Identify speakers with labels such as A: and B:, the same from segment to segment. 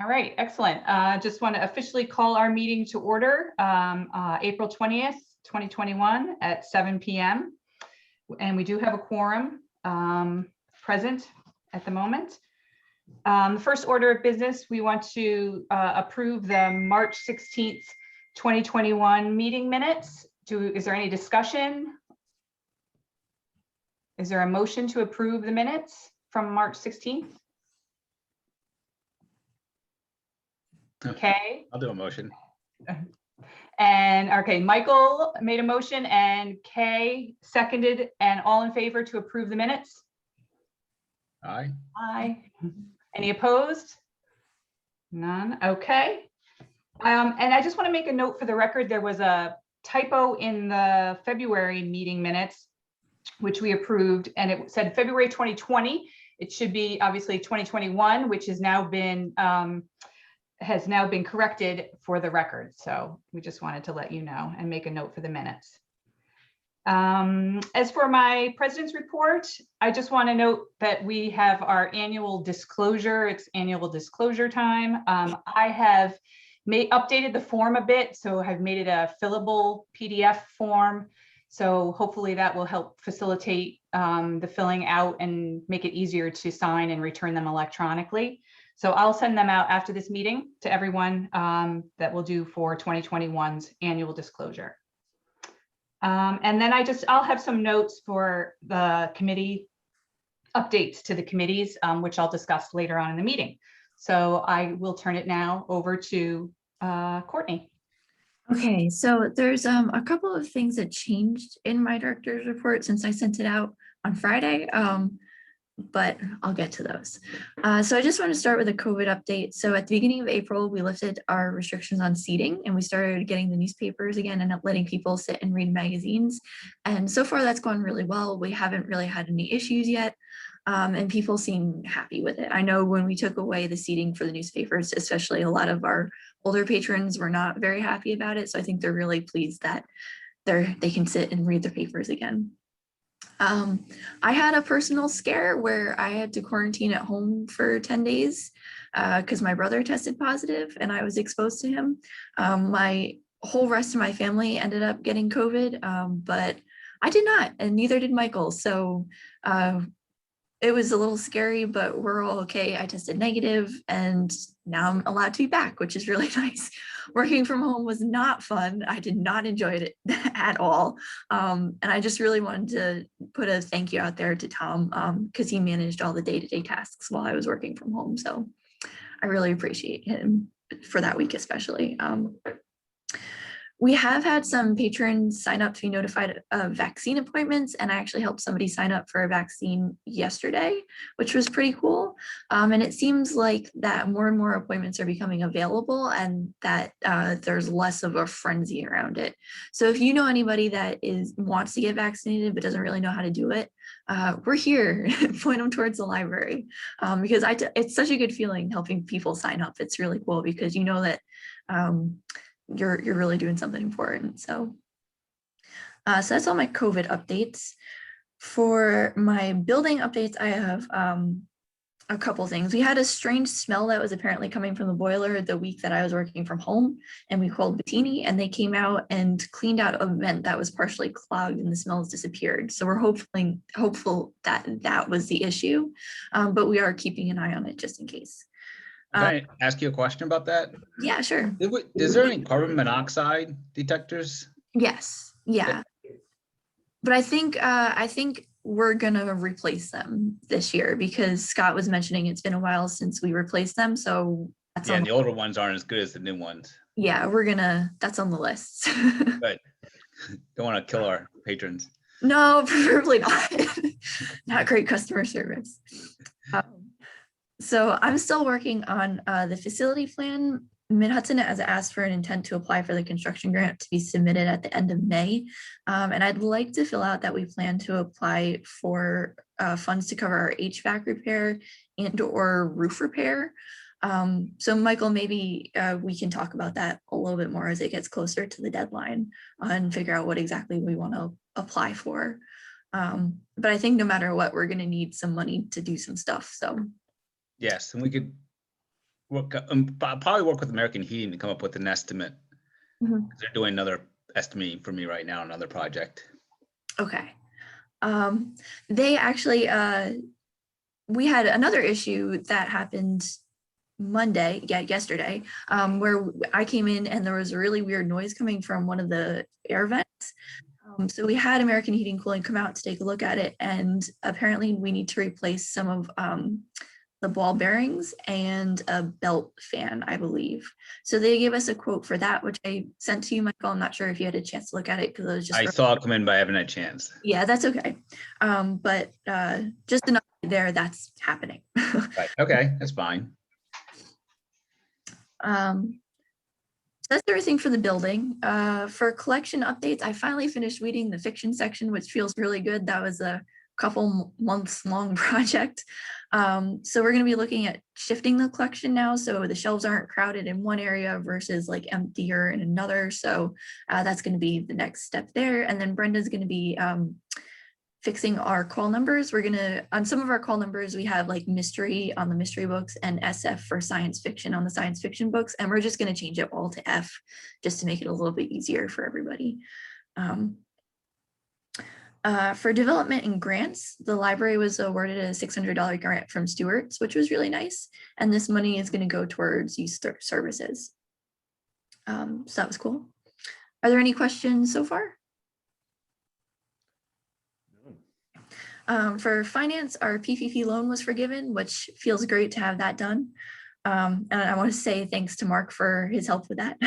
A: All right, excellent. Just want to officially call our meeting to order, April 20th, 2021 at 7 p.m. And we do have a quorum present at the moment. The first order of business, we want to approve the March 16th, 2021 meeting minutes. Is there any discussion? Is there a motion to approve the minutes from March 16th? Okay.
B: I'll do a motion.
A: And okay, Michael made a motion and Kay seconded, and all in favor to approve the minutes?
B: Aye.
A: Aye. Any opposed? None. Okay. And I just want to make a note for the record. There was a typo in the February meeting minutes, which we approved, and it said February 2020. It should be obviously 2021, which has now been corrected for the record. So we just wanted to let you know and make a note for the minutes. As for my president's report, I just want to note that we have our annual disclosure. It's annual disclosure time. I have updated the form a bit, so I've made it a fillable PDF form. So hopefully that will help facilitate the filling out and make it easier to sign and return them electronically. So I'll send them out after this meeting to everyone that will do for 2021's annual disclosure. And then I'll have some notes for the committee updates to the committees, which I'll discuss later on in the meeting. So I will turn it now over to Courtney.
C: Okay, so there's a couple of things that changed in my director's report since I sent it out on Friday. But I'll get to those. So I just want to start with a COVID update. So at the beginning of April, we lifted our restrictions on seating and we started getting the newspapers again and letting people sit and read magazines. And so far that's gone really well. We haven't really had any issues yet. And people seem happy with it. I know when we took away the seating for the newspapers, especially a lot of our older patrons were not very happy about it. So I think they're really pleased that they can sit and read the papers again. I had a personal scare where I had to quarantine at home for 10 days because my brother tested positive and I was exposed to him. My whole rest of my family ended up getting COVID, but I did not, and neither did Michael. So it was a little scary, but we're all okay. I tested negative and now I'm allowed to be back, which is really nice. Working from home was not fun. I did not enjoy it at all. And I just really wanted to put a thank you out there to Tom because he managed all the day-to-day tasks while I was working from home. So I really appreciate him for that week, especially. We have had some patrons sign up to be notified of vaccine appointments, and I actually helped somebody sign up for a vaccine yesterday, which was pretty cool. And it seems like that more and more appointments are becoming available and that there's less of a frenzy around it. So if you know anybody that wants to get vaccinated but doesn't really know how to do it, we're here. Point them towards the library because it's such a good feeling helping people sign up. It's really cool because you know that you're really doing something important. So that's all my COVID updates. For my building updates, I have a couple things. We had a strange smell that was apparently coming from the boiler the week that I was working from home, and we called Bettini and they came out and cleaned out a vent that was partially clogged and the smells disappeared. So we're hopeful that that was the issue, but we are keeping an eye on it just in case.
B: Can I ask you a question about that?
C: Yeah, sure.
B: Is there any carbon monoxide detectors?
C: Yes, yeah. But I think we're gonna replace them this year because Scott was mentioning it's been a while since we replaced them. So that's
B: the older ones aren't as good as the new ones.
C: Yeah, that's on the list.
B: But don't want to kill our patrons.
C: No, preferably not. Not great customer service. So I'm still working on the facility plan. Mid-Hudson has asked for an intent to apply for the construction grant to be submitted at the end of May. And I'd like to fill out that we plan to apply for funds to cover our HVAC repair and or roof repair. So Michael, maybe we can talk about that a little bit more as it gets closer to the deadline and figure out what exactly we want to apply for. But I think no matter what, we're going to need some money to do some stuff. So
B: yes, and we could probably work with American Heating to come up with an estimate.
C: Mhm.
B: They're doing another estimating for me right now, another project.
C: Okay. They actually, we had another issue that happened yesterday, where I came in and there was a really weird noise coming from one of the air vents. So we had American Heating Cooling come out to take a look at it, and apparently we need to replace some of the ball bearings and a belt fan, I believe. So they gave us a quote for that, which I sent to you, Michael. I'm not sure if you had a chance to look at it because it was just.
B: I saw it come in, but I haven't had a chance.
C: Yeah, that's okay. But just enough there, that's happening.
B: Right. Okay, that's fine.
C: So that's everything for the building. For collection updates, I finally finished reading the fiction section, which feels really good. That was a couple months long project. So we're going to be looking at shifting the collection now, so the shelves aren't crowded in one area versus like emptier in another. So that's going to be the next step there. And then Brenda's going to be fixing our call numbers. We're gonna, on some of our call numbers, we have like mystery on the mystery books and SF for science fiction on the science fiction books. And we're just gonna change it all to F just to make it a little bit easier for everybody. For development and grants, the library was awarded a $600 grant from Stewart's, which was really nice. And this money is gonna go towards youth services. So that was cool. Are there any questions so far? For finance, our PPP loan was forgiven, which feels great to have that done. And I want to say thanks to Mark for his help with that.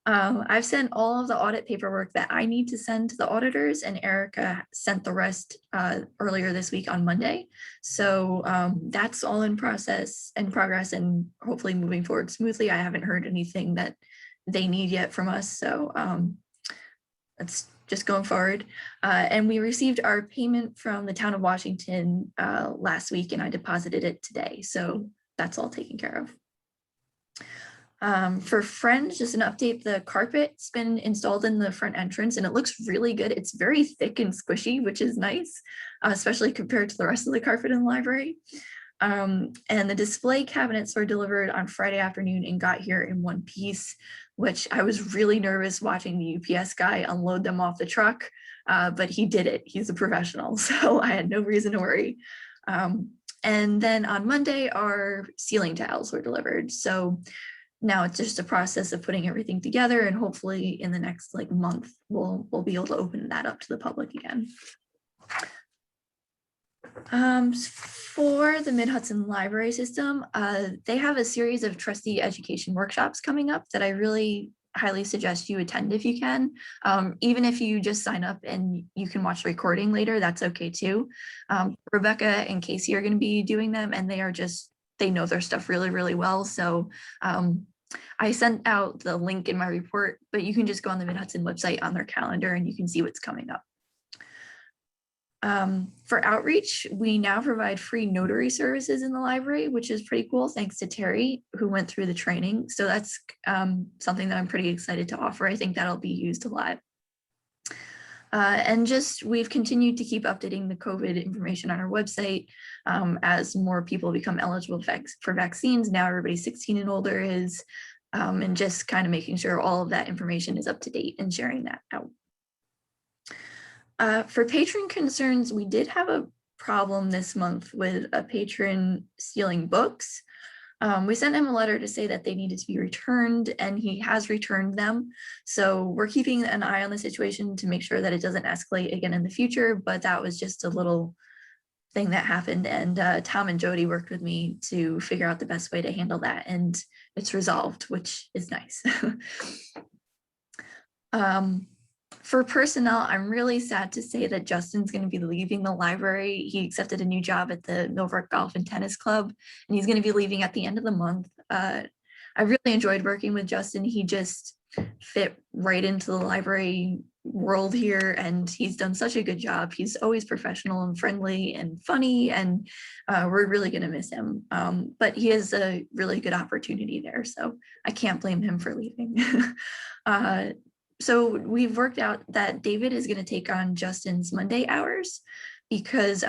C: I've sent all of the audit paperwork that I need to send to the auditors, and Erica sent the rest earlier this week on Monday. So that's all in progress and hopefully moving forward smoothly. I haven't heard anything that they need yet from us. So that's just going forward. And we received our payment from the town of Washington last week, and I deposited it today. So that's all taken care of. For Friends, just an update, the carpet's been installed in the front entrance and it looks really good. It's very thick and squishy, which is nice, especially compared to the rest of the carpet in the library. And the display cabinets were delivered on Friday afternoon and got here in one piece, which I was really nervous watching the UPS guy unload them off the truck, but he did it. He's a professional, so I had no reason to worry. And then on Monday, our ceiling tiles were delivered. So now it's just a process of putting everything together, and hopefully in the next like month, we'll be able to open that up to the public again. For the Mid-Hudson Library System, they have a series of trustee education workshops coming up that I really highly suggest you attend if you can. Even if you just sign up and you can watch the recording later, that's okay too. Rebecca and Casey are going to be doing them, and they know their stuff really, really well. So I sent out the link in my report, but you can just go on the Mid-Hudson website on their calendar and you can see what's coming up. For outreach, we now provide free notary services in the library, which is pretty cool, thanks to Terry, who went through the training. So that's something that I'm pretty excited to offer. I think that'll be used a lot. And we've continued to keep updating the COVID information on our website as more people become eligible for vaccines. Now everybody 16 and older is, and just kind of making sure all of that information is up to date and sharing that out. For Patron Concerns, we did have a problem this month with a patron stealing books. We sent him a letter to say that they needed to be returned, and he has returned them. So we're keeping an eye on the situation to make sure that it doesn't escalate again in the future, but that was just a little thing that happened, and Tom and Jody worked with me to figure out the best way to handle that, and it's resolved, which is nice. For personnel, I'm really sad to say that Justin's going to be leaving the library. He accepted a new job at the Millbrook Golf and Tennis Club, and he's going to be leaving at the end of the month. I really enjoyed working with Justin. He just fit right into the library world here, and he's done such a good job. He's always professional and friendly and funny, and we're really going to miss him. But he has a really good opportunity there, so I can't blame him for leaving. So we've worked out that David is going to take on Justin's Monday hours. because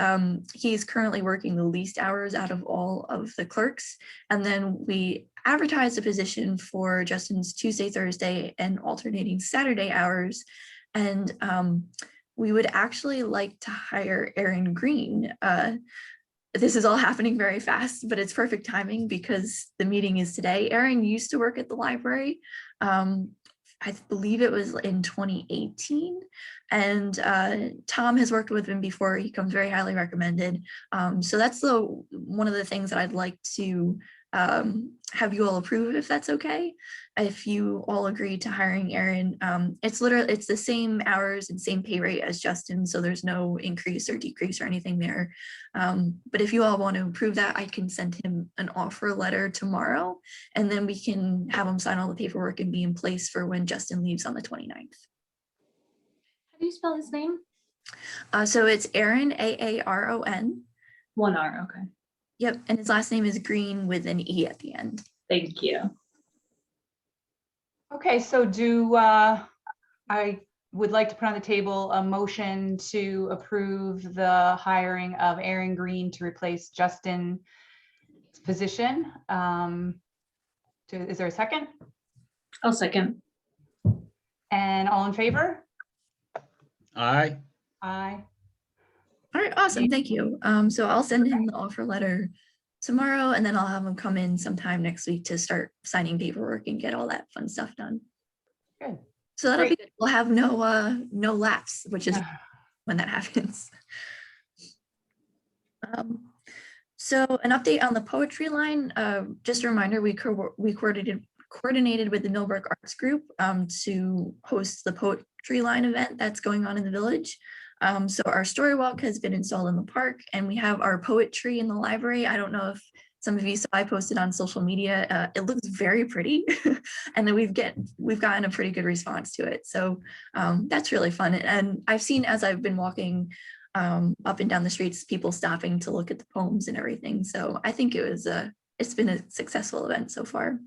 C: he's currently working the least hours out of all of the clerks. And then we advertised a position for Justin's Tuesday, Thursday, and alternating Saturday hours. And we would actually like to hire Aaron Green. This is all happening very fast, but it's perfect timing because the meeting is today. Aaron used to work at the library. I believe it was in 2018, and Tom has worked with him before. He comes very highly recommended. So that's one of the things that I'd like to have you all approve, if that's okay. If you all agree to hiring Aaron, it's the same hours and same pay rate as Justin, so there's no increase or decrease or anything there. But if you all want to approve that, I can send him an offer letter tomorrow, and then we can have him sign all the paperwork and be in place for when Justin leaves on the 29th.
D: How do you spell his name?
C: So it's Aaron, Aaron.
D: One R, okay.
C: Yep, and his last name is Green with an E at the end.
D: Thank you.
A: Okay, so I would like to put on the table a motion to approve the hiring of Aaron Green to replace Justin's position. Is there a second?
D: I'll second.
A: And all in favor?
B: Aye.
A: Aye.
C: All right, awesome, thank you. So I'll send him the offer letter tomorrow, and then I'll have him come in sometime next week to start signing paperwork and get all that fun stuff done.
A: Good.
C: So that'll
A: Great.
C: be good. We'll have no lapse, which is when that happens. So an update on the poetry line. Just a reminder, we coordinated with the Millbrook Arts Group to host the poetry line event that's going on in the village. So our story walk has been installed in the park, and we have our poetry in the library. I don't know if some of you saw, I posted on social media. It looks very pretty, and then we've gotten a pretty good response to it. So that's really fun. And I've seen, as I've been walking up and down the streets, people stopping to look at the poems and everything. So I think it's been a successful event so far.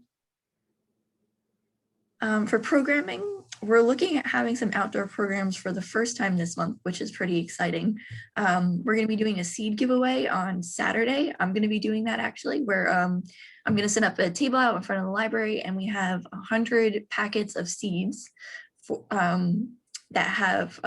C: For programming, we're looking at having some outdoor programs for the first time this month, which is pretty exciting. We're going to be doing a seed giveaway on Saturday. I'm going to be doing that actually, where I'm going to set up a table out in front of the library, and we have 100 packets of seeds for, that have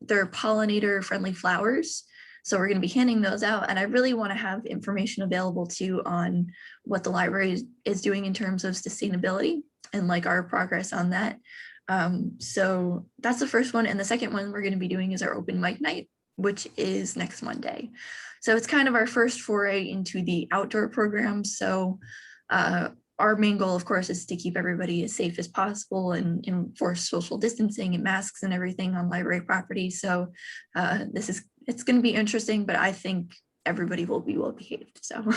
C: their pollinator friendly flowers. So we're going to be handing those out, and I really want to have information available too on what the library is doing in terms of sustainability and like our progress on that. So that's the first one. And the second one we're going to be doing is our open mic night, which is next Monday. So it's kind of our first foray into the outdoor program. So our main goal, of course, is to keep everybody as safe as possible and enforce social distancing and masks and everything on library property. So it's going to be interesting, but I think everybody will be well behaved. So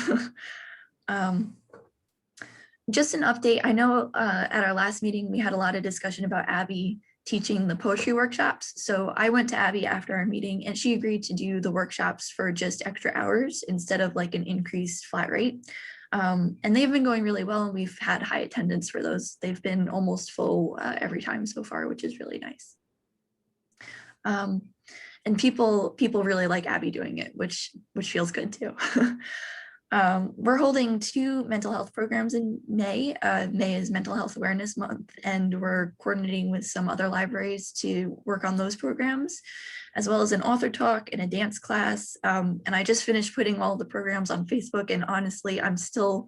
C: just an update. I know at our last meeting, we had a lot of discussion about Abby teaching the poetry workshops. So I went to Abby after our meeting, and she agreed to do the workshops for just extra hours instead of like an increased flat rate. And they've been going really well, and we've had high attendance for those. They've been almost full every time so far, which is really nice. And people really like Abby doing it, which feels good too. We're holding 2 mental health programs in May. May is Mental Health Awareness Month, and we're coordinating with some other libraries to work on those programs, as well as an author talk and a dance class. And I just finished putting all the programs on Facebook, and honestly, I'm still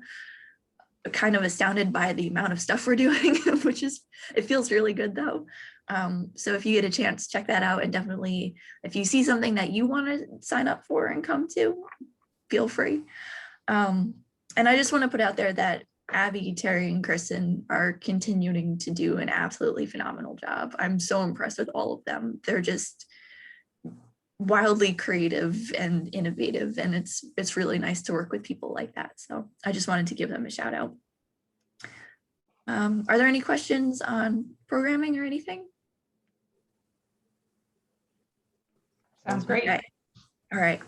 C: kind of astounded by the amount of stuff we're doing, it feels really good though. So if you get a chance, check that out, and definitely if you see something that you want to sign up for and come to, feel free. And I just want to put out there that Abby, Terry, and Kristen are continuing to do an absolutely phenomenal job. I'm so impressed with all of them. They're just wildly creative and innovative, and it's really nice to work with people like that. So I just wanted to give them a shout out. Are there any questions on programming or anything?
A: Sounds great.
C: Okay. All right.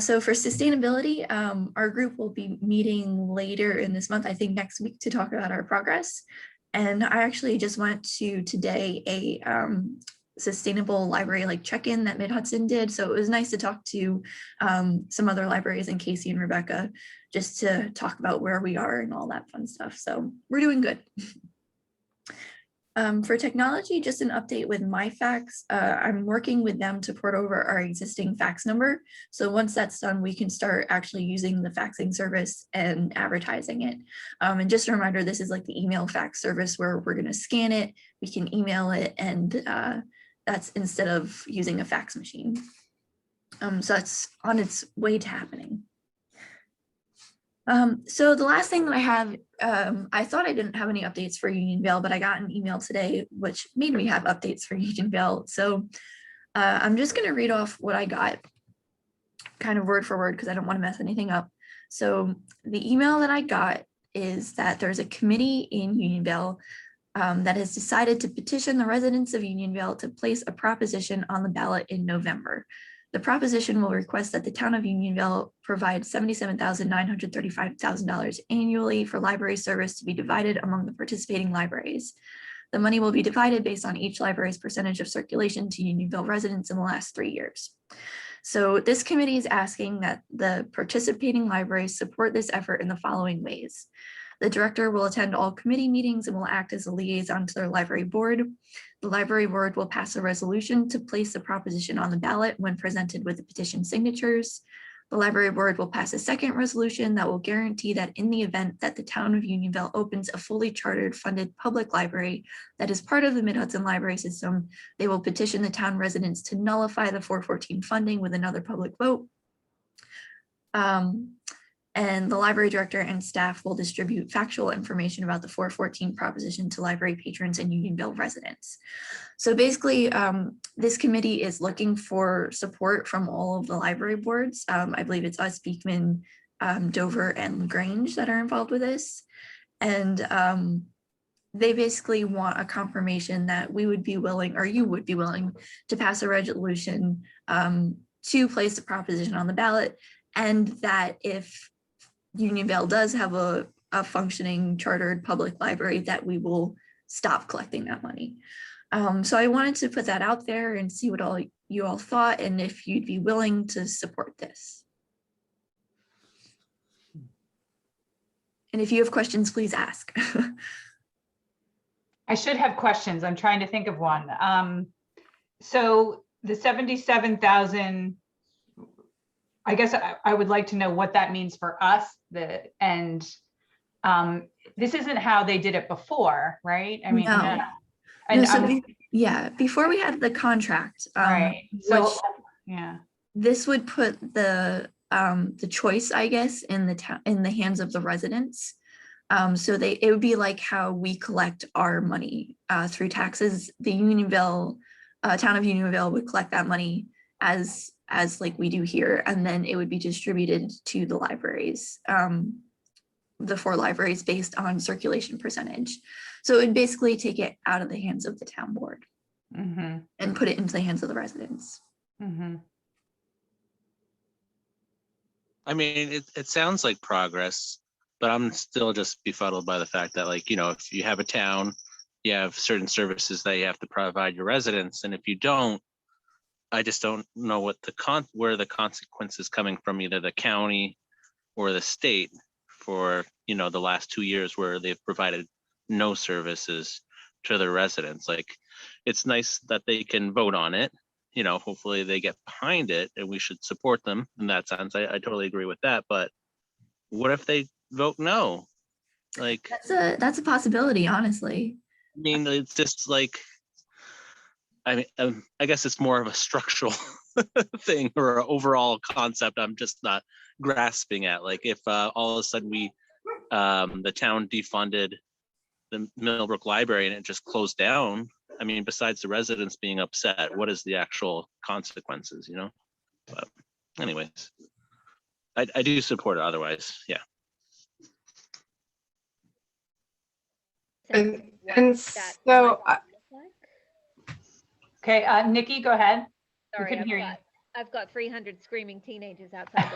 C: So for sustainability, our group will be meeting later in this month, I think next week, to talk about our progress. And I actually just went to today sustainable library like check-in that Mid-Hudson did. So it was nice to talk to some other libraries and Casey and Rebecca just to talk about where we are and all that fun stuff. So we're doing good. For technology, just an update with my fax. I'm working with them to port over our existing fax number. So once that's done, we can start actually using the faxing service and advertising it. And just a reminder, this is like the email fax service where we're going to scan it, we can email it, and that's instead of using a fax machine. So that's on its way to happening. So the last thing that I have, I thought I didn't have any updates for Unionville, but I got an email today, which made me have updates for Unionville. So I'm just going to read off what I got kind of word for word because I don't want to mess anything up. So the email that I got is that there's a committee in Unionville that has decided to petition the residents of Unionville to place a proposition on the ballot in November. The proposition will request that the town of Unionville provide $77,935,000 annually for library service to be divided among the participating libraries. The money will be divided based on each library's percentage of circulation to Unionville residents in the last 3 years. So this committee is asking that the participating libraries support this effort in the following ways. The director will attend all committee meetings and will act as a liaison to their library board. The library board will pass a resolution to place the proposition on the ballot when presented with the petition signatures. The library board will pass a second resolution that will guarantee that in the event that the town of Unionville opens a fully chartered funded public library that is part of the Mid-Hudson library system, they will petition the town residents to nullify the 414 funding with another public vote. And the library director and staff will distribute factual information about the 414 proposition to library patrons and Unionville residents. So basically, this committee is looking for support from all of the library boards. I believe it's us, Beekman, Dover, and LaGrange that are involved with this. And they basically want a confirmation that we would be willing, or you would be willing, to pass a resolution to place the proposition on the ballot, and that if Unionville does have a functioning chartered public library, that we will stop collecting that money. So I wanted to put that out there and see what you all thought, and if you'd be willing to support this. And if you have questions, please ask.
A: I should have questions. I'm trying to think of one. So the 77,000, I guess I would like to know what that means for us. This isn't how they did it before, right? I mean,
C: No. Before we had the contract,
A: right. So yeah,
C: this would put the choice, I guess, in the hands of the residents. So it would be like how we collect our money through taxes. The Unionville, town of Unionville would collect that money as like we do here, and then it would be distributed to the libraries, the 4 libraries based on circulation percentage. So it would basically take it out of the hands of the town board and put it into the hands of the residents.
E: I mean, it sounds like progress, but I'm still just befuddled by the fact that, like, you know, if you have a town, you have certain services that you have to provide your residents, and if you don't, I just don't know what where the consequences coming from either the county or the state for, you know, the last 2 years where they've provided no services to their residents. Like, it's nice that they can vote on it, you know, hopefully they get behind it, and we should support them in that sense. I totally agree with that, but what if they vote no? Like,
C: that's a possibility, honestly.
E: I mean, it's just like, I mean, I guess it's more of a structural thing or an overall concept I'm just not grasping at. Like, if all of a sudden the town defunded the Millbrook Library and it just closed down, I mean, besides the residents being upset, what is the actual consequences, you know? But anyways, I do support it otherwise, yeah.
F: And so
A: okay, Nikki, go ahead.
G: Sorry,
A: couldn't hear you.
G: I've got 300 screaming teenagers outside.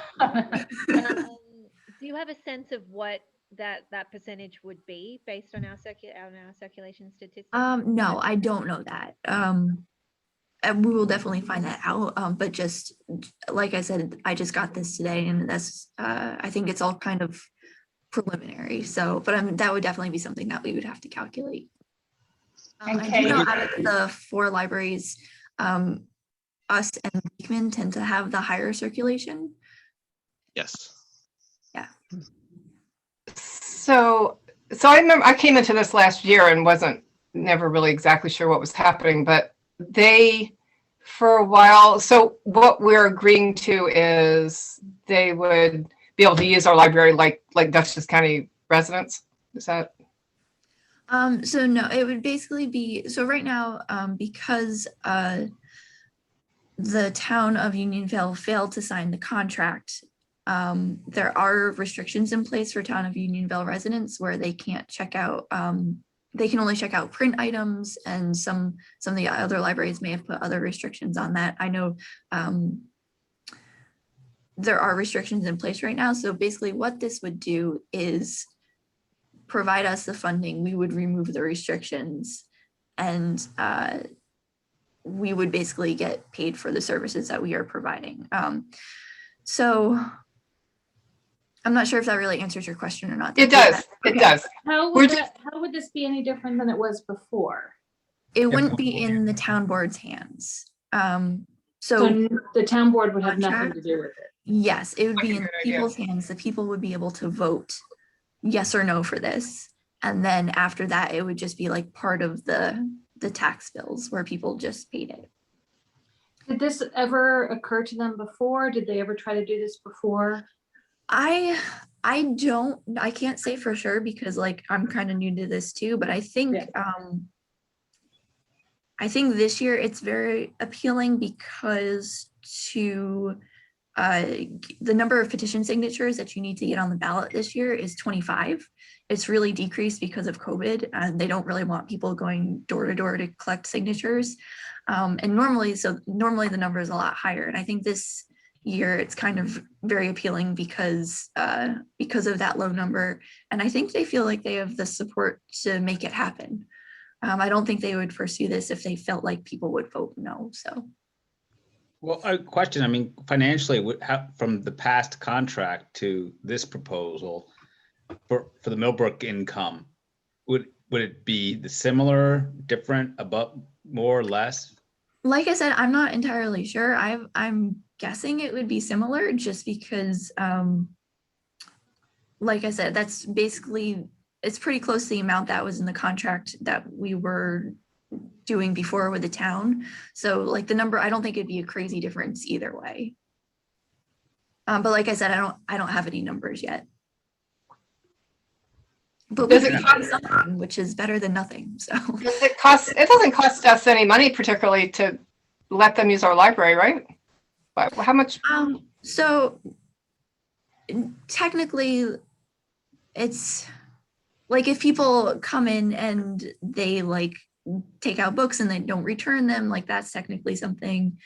G: Do you have a sense of what that percentage would be based on our circulation statistics?
C: No, I don't know that. and we will definitely find that out. But just like I said, I just got this today, and that's I think it's all kind of preliminary. So, but that would definitely be something that we would have to calculate.
A: And
C: I do
A: Kay-
C: know out of the 4 libraries, us and Beekman tend to have the higher circulation.
E: Yes.
F: So I remember I came into this last year and wasn't never really exactly sure what was happening, but they, for a while, so what we're agreeing to is they would be able to use our library like Dutchess County residents. Is that?
C: So no, it would basically be, so right now, because the town of Unionville failed to sign the contract, there are restrictions in place for town of Unionville residents where they can't check out, they can only check out print items, and some of the other libraries may have put other restrictions on that. I know there are restrictions in place right now. So basically what this would do is provide us the funding, we would remove the restrictions, and we would basically get paid for the services that we are providing. So I'm not sure if that really answers your question or not.
F: It does. It does.
D: How
F: We're
D: would this be any different than it was before?
C: It wouldn't be in the town board's hands.
D: So
C: So
D: the town board would have nothing to do with it.
C: yes, it would be in
F: Good idea.
C: people's hands. The people would be able to vote yes or no for this. And then after that, it would just be like part of the tax bills where people just paid it.
D: Did this ever occur to them before? Did they ever try to do this before?
C: I can't say for sure because like I'm kind of new to this too, but I think I think this year it's very appealing because the number of petition signatures that you need to get on the ballot this year is 25. It's really decreased because of COVID, and they don't really want people going door to door to collect signatures. And normally the number is a lot higher. And I think this year it's kind of very appealing because of that low number. And I think they feel like they have the support to make it happen. I don't think they would pursue this if they felt like people would vote no. So.
B: Well, a question, I mean, financially, from the past contract to this proposal for the Millbrook income, would it be the similar, different, above, more or less?
C: Like I said, I'm not entirely sure. I'm guessing it would be similar just because, like I said, that's basically, it's pretty close to the amount that was in the contract that we were doing before with the town. So like the number, I don't think it'd be a crazy difference either way. But like I said, I don't have any numbers yet. But we can do something, which is better than nothing. So
F: It doesn't cost us any money particularly to let them use our library, right? But how much?
C: So technically it's like if people come in and they like take out books and they don't return them, like that's technically something.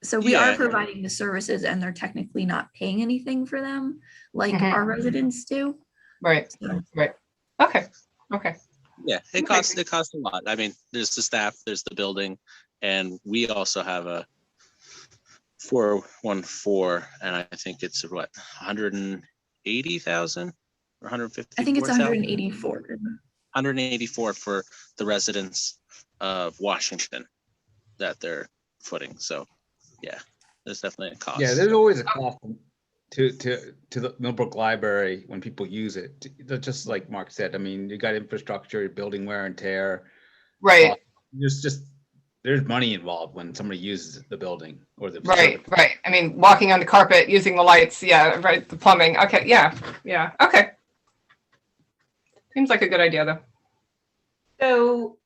C: So we are providing the services and they're technically not paying anything for them like our residents do.
F: Right. Right. Okay.
E: Yeah, it costs a lot. I mean, there's the staff, there's the building, and we also have a 414, and I think it's what, 180,000 or 150.
C: I think it's 184.
E: 184 for the residents of Washington that they're footing. So yeah, there's definitely a cost.
B: Yeah, there's always a cost to the Millbrook Library when people use it. Just like Mark said, I mean, you got infrastructure, building wear and tear.
F: Right.
B: There's money involved when somebody uses the building or the
F: Right. I mean, walking on the carpet, using the lights. Yeah. Right. The plumbing. Okay. Yeah. Okay. Seems like a good idea though.
A: So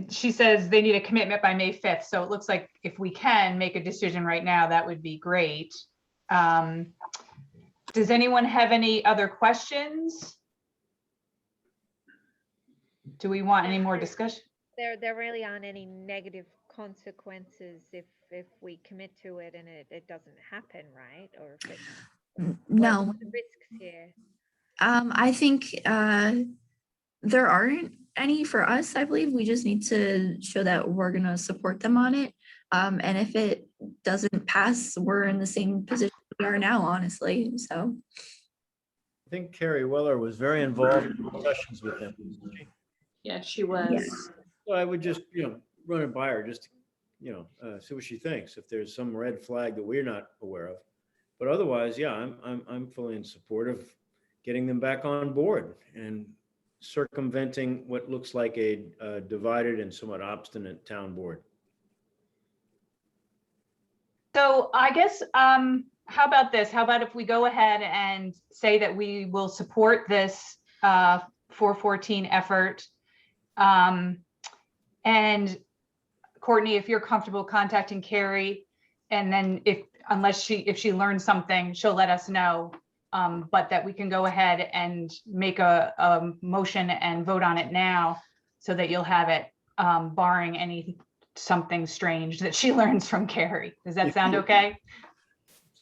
A: she says they need a commitment by May 5th. So it looks like if we can make a decision right now, that would be great. Does anyone have any other questions? Do we want any more discussion?
G: There really aren't any negative consequences if we commit to it and it doesn't happen, right? Or if it,
C: No.
G: what are the risks here?
C: I think there aren't. any for us, I believe. We just need to show that we're gonna support them on it. And if it doesn't pass, we're in the same position we are now, honestly, so.
H: I think Carrie Weller was very involved in discussions with them. wasn't she?
D: Yeah, she was.
H: So I would just, run it by her, just, see what she thinks, if there's some red flag that we're not aware of. But otherwise, yeah, I'm fully in support of getting them back on board and circumventing what looks like a divided and somewhat obstinate town board.
A: So I guess, how about this? How about if we go ahead and say that we will support this 414 effort? And Courtney, if you're comfortable contacting Carrie, and then if she learns something, she'll let us know. But that we can go ahead and make a motion and vote on it now so that you'll have it, barring something strange that she learns from Carrie. Does that sound okay?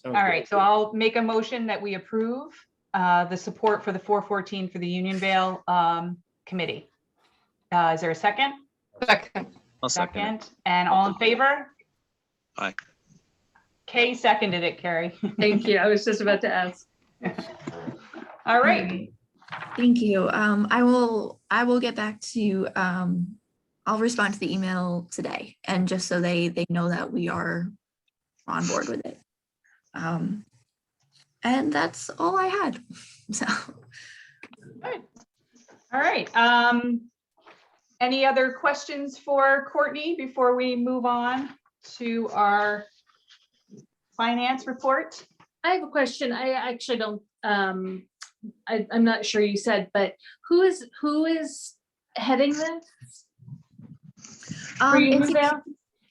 H: Sounds
A: All
H: good.
A: right, so I'll make a motion that we approve the support for the 414 for the Unionville committee. Is there a second?
F: Second.
E: I'll second it.
A: And all in favor?
E: Aye.
A: Kay seconded it, Carrie.
D: Thank you. I was just about to ask.
A: All right.
C: Thank you. I will get back to you. I'll respond to the email today, and just so they know that we are on board with it. And that's all I had. So.
A: Good. All right. Any other questions for Courtney before we move on to our finance report?
D: I have a question. I actually don't, I'm not sure you said, but who is heading this? For Unionville?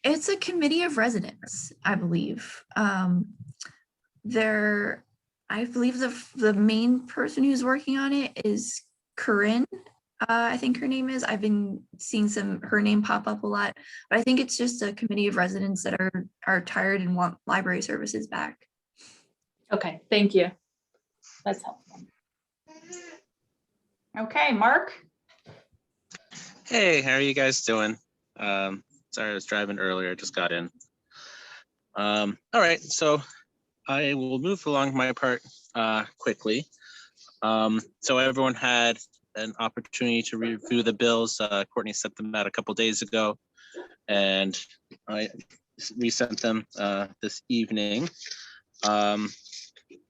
C: It's a committee of residents, I believe. I believe the main person who's working on it is Corinne. I think her name is. I've been seeing her name pop up a lot, but I think it's just a committee of residents that are tired and want library services back.
D: Okay, thank you. That's helpful.
A: Okay, Mark.
E: Hey, how are you guys doing? Sorry, I was driving earlier, just got in. All right, so I will move along my part quickly. So everyone had an opportunity to review the bills. Courtney sent them out a couple days ago, and I resent them this evening.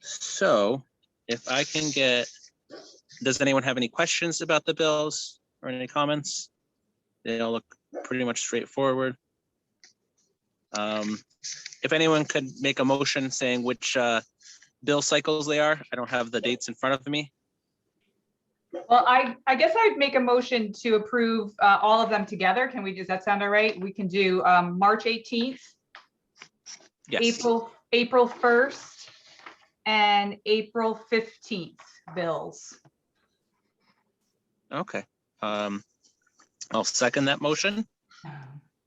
E: So if I can does anyone have any questions about the bills or any comments? They all look pretty much straightforward. If anyone could make a motion saying which bill cycles they are. I don't have the dates in front of me.
A: Well, I guess I'd make a motion to approve all of them together. Does that sound all right? We can do March 18th,
E: Yes.
A: April 1st, and April 15th bills.
E: Okay. I'll second that motion.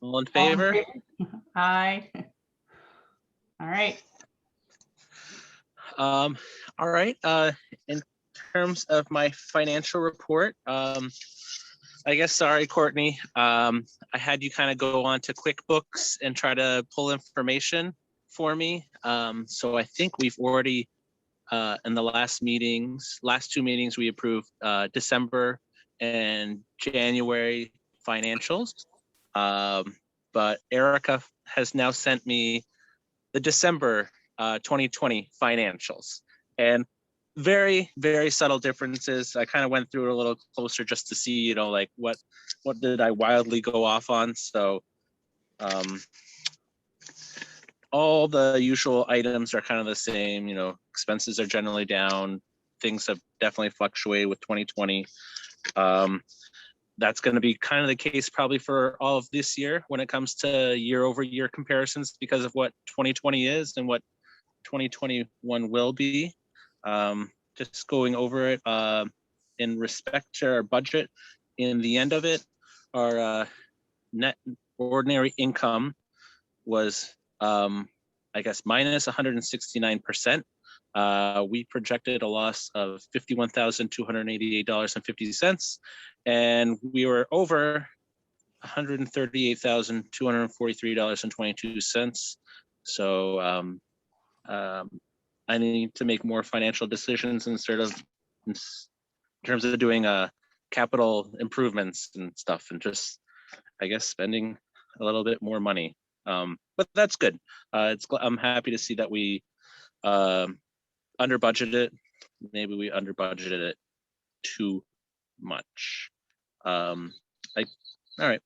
E: All in
A: All in
E: favor?
A: favor? Aye. All right.
E: All right. In terms of my financial report, I guess, sorry, Courtney, I had you kind of go on to QuickBooks and try to pull information for me. So I think we've already, in the last two meetings, we approved December and January financials. But Erica has now sent me the December 2020 financials, and very, very subtle differences. I kind of went through it a little closer just to see, like what did I wildly go off on. So all the usual items are kind of the same. Expenses are generally down. Things have definitely fluctuated with 2020. That's going to be kind of the case probably for all of this year when it comes to year-over-year comparisons, because of what 2020 is and what 2021 will be. Just going over it in respect to our budget. In the end of it, our net ordinary income was, I guess, minus 169%. We projected a loss of $51,288.50, and we were over $138,243.22. So I need to make more financial decisions in terms of doing capital improvements and stuff, and just, I guess, spending a little bit more money. But that's good. I'm happy to see that we under budgeted. Maybe we under budgeted it too much. All right.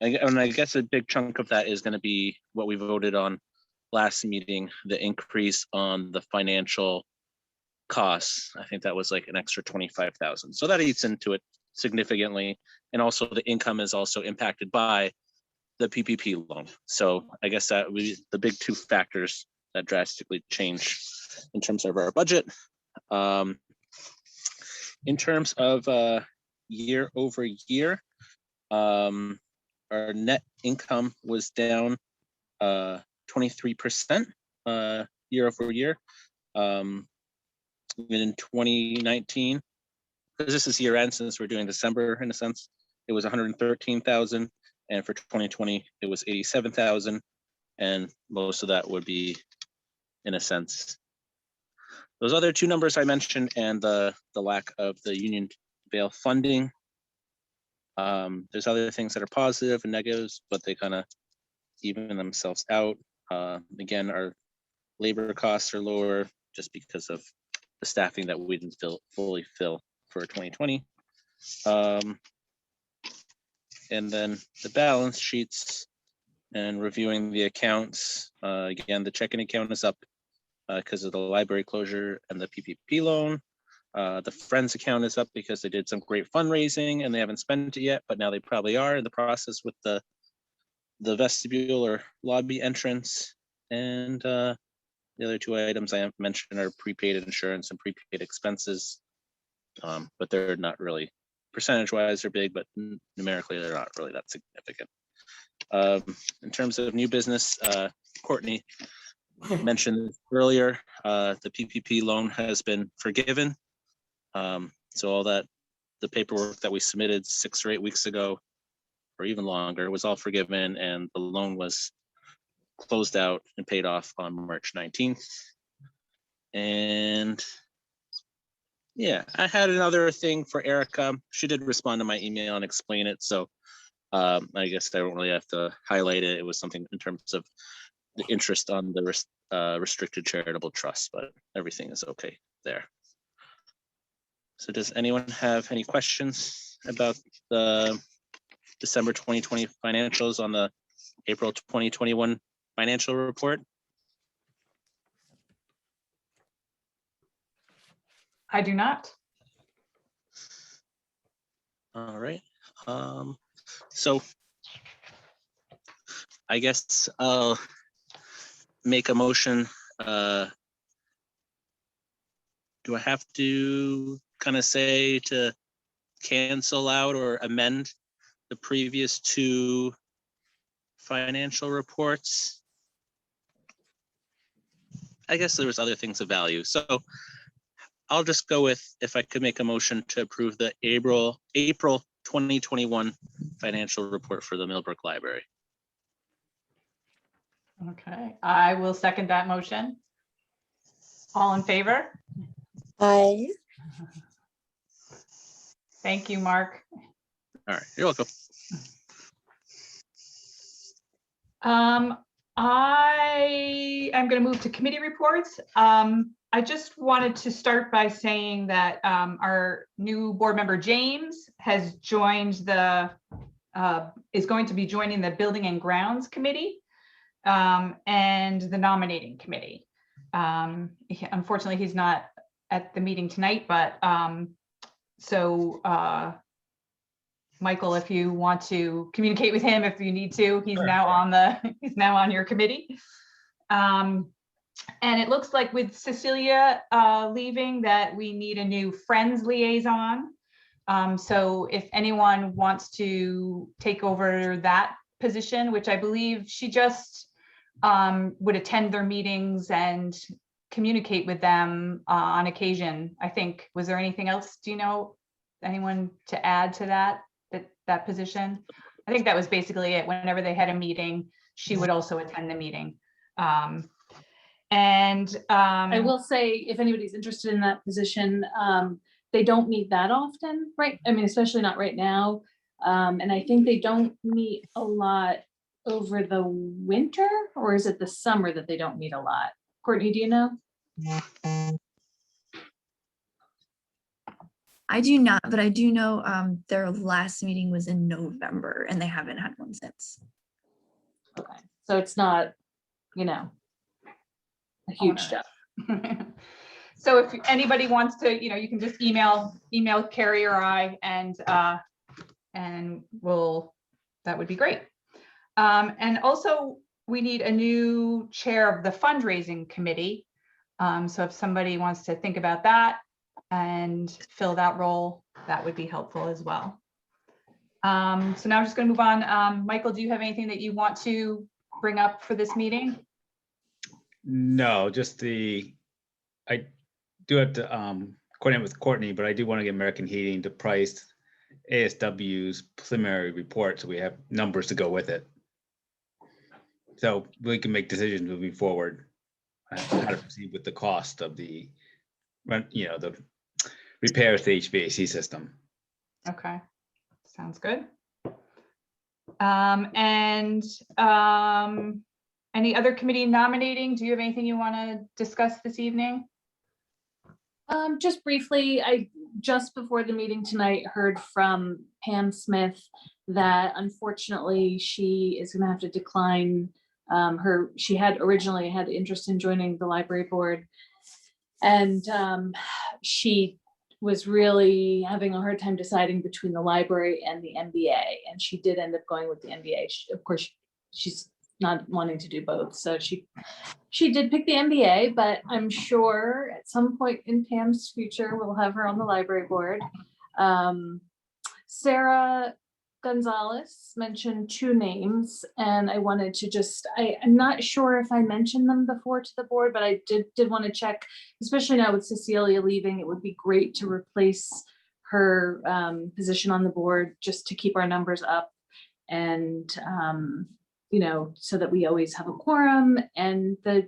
E: And I guess a big chunk of that is going to be what we voted on last meeting, the increase on the financial costs. I think that was like an extra 25,000. So that eats into it significantly. And also the income is also impacted by the PPP loan. So I guess that was the big two factors that drastically change in terms of our budget. In terms of year over year, our net income was down 23% year over year. In 2019, because this is year end, since we're doing December in a sense, it was 113,000, and for 2020 it was 87,000, and most of that would be, in a sense, those other two numbers I mentioned, and the lack of the Union Vale funding. There's other things that are positive and negatives, but they kind of even themselves out. Again, our labor costs are lower just because of the staffing that we didn't fully fill for 2020. And then the balance sheets and reviewing the accounts. Again, the checking account is up because of the library closure and the PPP loan. The Friends account is up because they did some great fundraising and they haven't spent it yet, but now they probably are in the process with the vestibule or lobby entrance. And the other two items I mentioned are prepaid insurance and prepaid expenses, but they're not really, percentage-wise, they're big, but numerically they're not really that significant. In terms of new business, Courtney mentioned earlier, the PPP loan has been forgiven. So all that, the paperwork that we submitted 6 or 8 weeks ago, or even longer, was all forgiven, and the loan was closed out and paid off on March 19th. And yeah, I had another thing for Erica. She did respond to my email and explain it. So I guess I don't really have to highlight it. It was something in terms of the interest on the restricted charitable trust, but everything is okay there. So does anyone have any questions about the December 2020 financials on the April 2021 financial report?
A: I do not.
E: All right. So I guess I'll make a motion. Do I have to kind of say to cancel out or amend the previous two financial reports? I guess there was other things of value. So I'll just go with, if I could make a motion to approve the April 2021 financial report for the Millbrook Library.
A: Okay, I will second that motion. All in favor?
I: Aye.
A: Thank you, Mark.
E: All right, you're welcome.
A: I am going to move to committee reports. I just wanted to start by saying that our new board member James has joined is going to be joining the Building and Grounds Committee and the nominating committee. Unfortunately, he's not at the meeting tonight, but Michael, if you want to communicate with him, if you need to, he's now on your committee. And it looks like with Cecilia leaving that we need a new Friends liaison. So if anyone wants to take over that position, which I believe she just would attend their meetings and communicate with them on occasion. I think, was there anything else? Do you know, anyone to add to that position? I think that was basically it. Whenever they had a meeting, she would also attend the meeting.
D: I will say, if anybody's interested in that position, they don't meet that often, right? I mean, especially not right now. And I think they don't meet a lot over the winter, or is it the summer that they don't meet a lot? Courtney, do you know?
C: I do not, but I do know their last meeting was in November and they haven't had one since.
D: Okay, so it's not, a huge job.
A: So if anybody wants to, you can just email Carrie or I, and that would be great. And also we need a new chair of the fundraising committee. So if somebody wants to think about that and fill that role, that would be helpful as well. So now I'm just going to move on. Michael, do you have anything that you want to bring up for this meeting?
B: No, just I do have to coordinate with Courtney, but I do want to get American Heating to price ASW's preliminary report so we have numbers to go with it. So we can make decisions moving forward how to proceed with the cost of the repairs to the HVAC system.
A: Okay, sounds good. Any other committee nominating? Do you have anything you want to discuss this evening?
D: Just briefly, I just before the meeting tonight heard from Pam Smith that unfortunately she is going to have to decline she had originally had interest in joining the library board, and she was really having a hard time deciding between the library and the MBA, and she did end up going with the MBA. Of course, she's not wanting to do both, so she did pick the MBA, but I'm sure at some point in Pam's future we'll have her on the library board. Sarah Gonzalez mentioned 2 names, and I wanted to I'm not sure if I mentioned them before to the board, but I did want to check, especially now with Cecilia leaving. It would be great to replace her position on the board just to keep our numbers up, and so that we always have a quorum. And the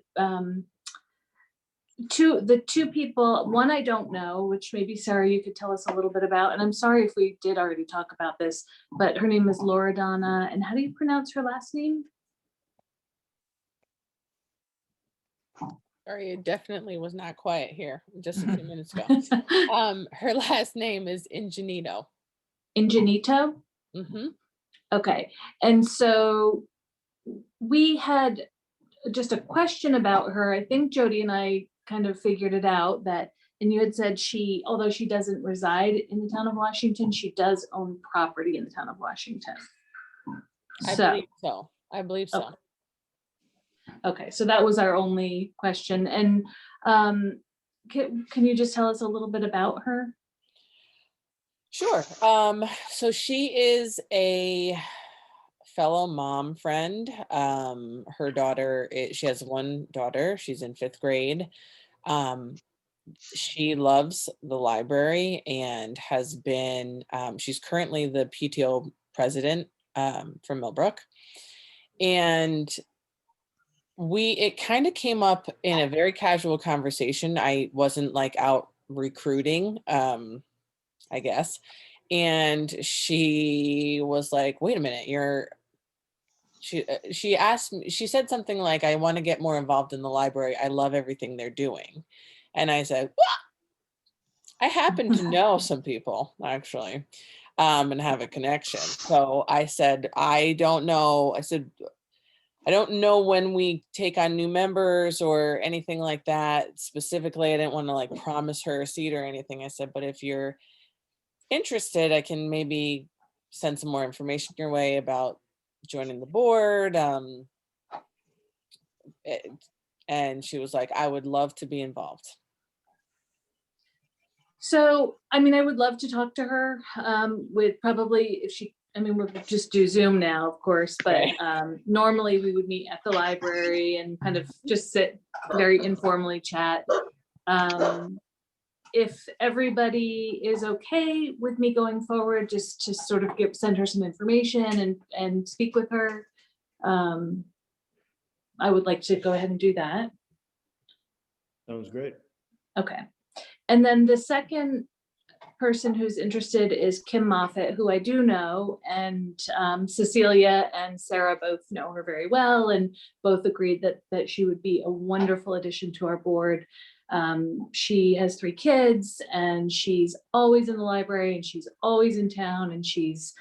D: two people, one I don't know, which maybe Sarah, you could tell us a little bit about, and I'm sorry if we did already talk about this, but her name is Loredana, and how do you pronounce her last name?
I: Sorry, it definitely was not quiet here just a few minutes ago. Her last name is Ingenito.
D: Ingenito?
I: Mm-hmm.
D: Okay, and so we had just a question about her. I think Jody and I kind of figured it out and you had said although she doesn't reside in the town of Washington, she does own property in the town of Washington.
I: I believe so.
D: Okay, so that was our only question. And can you just tell us a little bit about her?
I: Sure. So she is a fellow mom friend. Her daughter, she has one daughter. She's in 5th grade. She loves the library and has been, she's currently the PTO president for Millbrook. And it kind of came up in a very casual conversation. I wasn't like out recruiting, I guess. And she was like, wait a minute, she asked me, she said something like, I want to get more involved in the library. I love everything they're doing. And I said, well, I happen to know some people actually, and have a connection. So I said, I don't know. I said, I don't know when we take on new members or anything like that. Specifically, I didn't want to like promise her a seat or anything. I said, but if you're interested, I can maybe send some more information your way about joining the board. And she was like, I would love to be involved.
D: So, I mean, I would love to talk to her with probably, if she I mean, we'll just do Zoom now, of course, but
I: Right.
D: normally we would meet at the library and kind of just sit very informally chat. If everybody is okay with me going forward, just to sort of send her some information and speak with her, I would like to go ahead and do that.
H: Sounds great.
D: Okay. And then the second person who's interested is Kim Moffitt, who I do know, and Cecilia and Sarah both know her very well, and both agreed that she would be a wonderful addition to our board. She has 3 kids, and she's always in the library, and she's always in town, and she's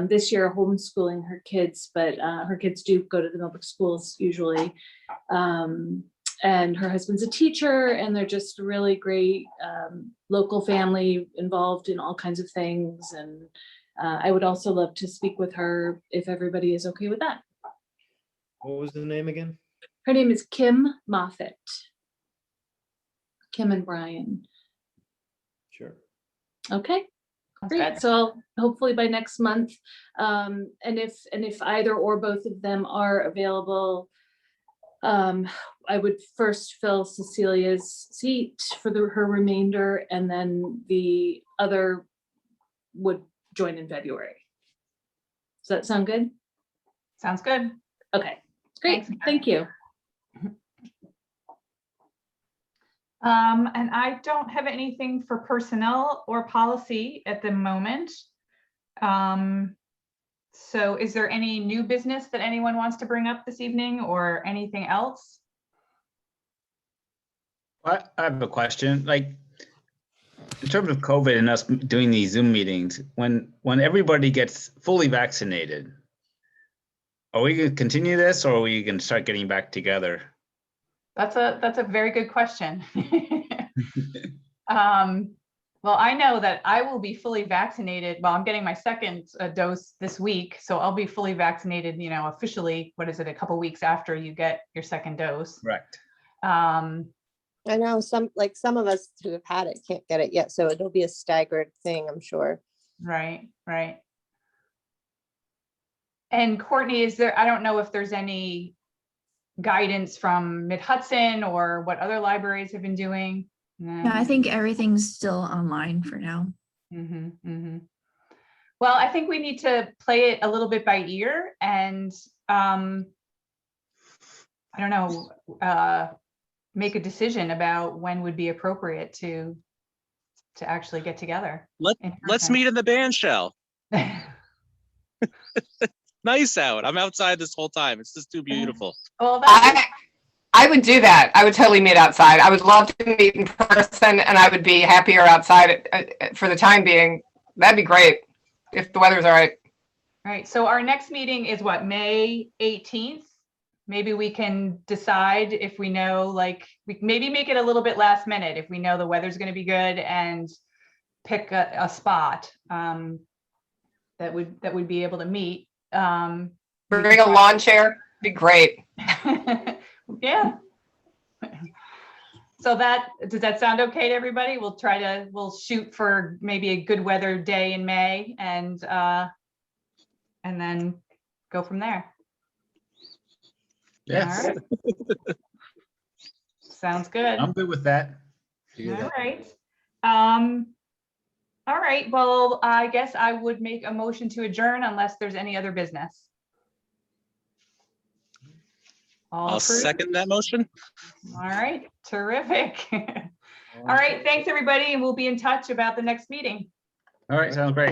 D: this year homeschooling her kids, but her kids do go to the Millbrook schools usually. And her husband's a teacher, and they're just really great local family involved in all kinds of things. And I would also love to speak with her if everybody is okay with that.
H: What was the name again?
D: Her name is Kim Moffitt. Kim and Brian.
H: Sure.
D: Okay,
A: Sounds
D: great.
A: good.
D: So hopefully by next month. And if either or both of them are available, I would first fill Cecilia's seat for her remainder, and then the other would join in February. Does that sound good?
A: Sounds good.
D: Okay, great.
A: Thanks.
D: Thank you.
A: And I don't have anything for personnel or policy at the moment. So is there any new business that anyone wants to bring up this evening or anything else?
B: I have a question, like, in terms of COVID and us doing these Zoom meetings, when everybody gets fully vaccinated, are we gonna continue this, or are we gonna start getting back together?
A: That's a very good question. Well, I know that I will be fully vaccinated. Well, I'm getting my second dose this week, so I'll be fully vaccinated, officially, what is it, a couple weeks after you get your second dose.
B: Correct.
J: I know some of us who have had it can't get it yet, so it'll be a staggered thing, I'm sure.
A: Right. And Courtney, I don't know if there's any guidance from Mid-Hudson or what other libraries have been doing.
C: Yeah, I think everything's still online for now.
A: Well, I think we need to play it a little bit by ear, and I don't know, make a decision about when would be appropriate to actually get together.
E: Let's meet in the band shell. Nice out. I'm outside this whole time. It's just too beautiful.
A: Well,
F: I would do that. I would totally meet outside. I would love to meet in person, and I would be happier outside for the time being. That'd be great if the weather's all right.
A: right. So our next meeting is what, May 18th? Maybe we can decide if we know, like, we maybe make it a little bit last minute if we know the weather's going to be good, and pick a spot that would be able to meet.
F: Bring a lawn chair. Be great.
A: Yeah. So does that sound okay to everybody? We'll shoot for maybe a good weather day in May, and then go from there.
B: Yes,
A: All right. Sounds good.
B: I'm good with that.
A: All right. All right. Well, I guess I would make a motion to adjourn unless there's any other business. All
E: I'll
A: approved?
E: second that motion.
A: All right. Terrific. All right. Thanks, everybody. And we'll be in touch about the next meeting.
B: All right, sounds great.